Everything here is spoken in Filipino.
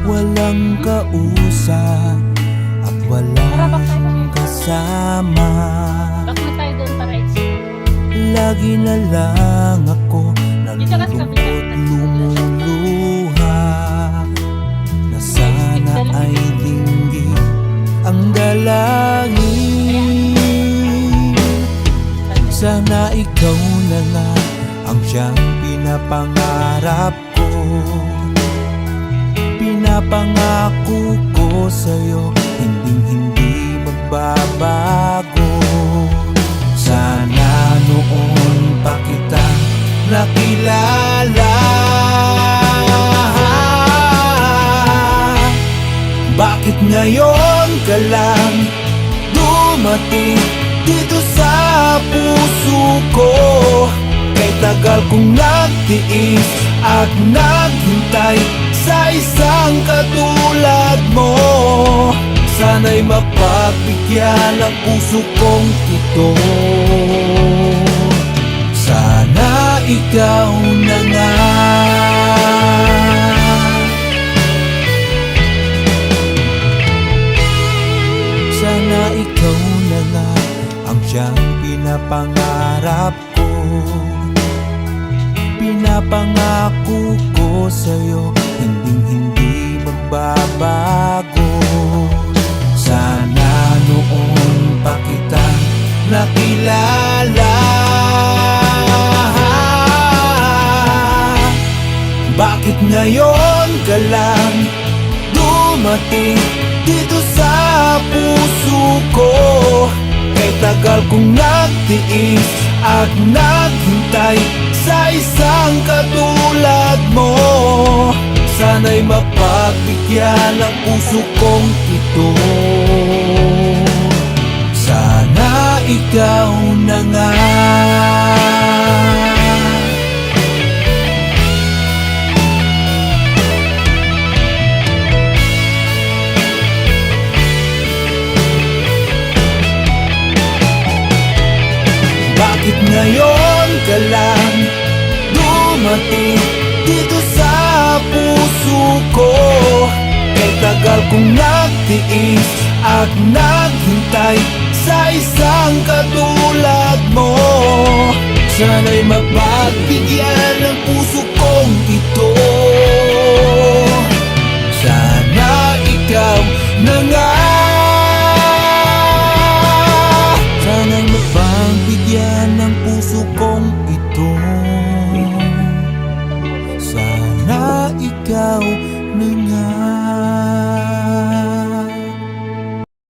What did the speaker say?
walang kausap at walang kasama. Lagi na lang ako nalulungkot, lumuluha, na sana ay dinggin ang dalangin. Sana ikaw na nga ang siyang pinapangarap ko. Pinapangako ko sa'yo, hindi magbabago. Sana noon pa kita nakilala. Bakit ngayon ka lang dumating dito sa puso ko? Kay tagal kong nagtiis at naghintay sa isang katulad mo. Sana'y mapagbigyan ang puso kong ito. Sana ikaw na nga. Sana ikaw na nga ang siyang pinapangarap ko. Pinapangako ko sa'yo, hindi magbabago. Sana noon pa kita nakilala. Bakit ngayon ka lang dumating dito sa puso ko? Kay tagal kong nagtiis at naghintay sa isang katulad mo. Sana'y mapagbigyan ang puso kong ito. Sana ikaw na nga. Bakit ngayon ka lang dumating dito sa puso ko? Kay tagal kong nagtiis at naghintay sa isang katulad mo. Sana'y mapagbigyan ang puso kong ito. Sana ikaw na nga.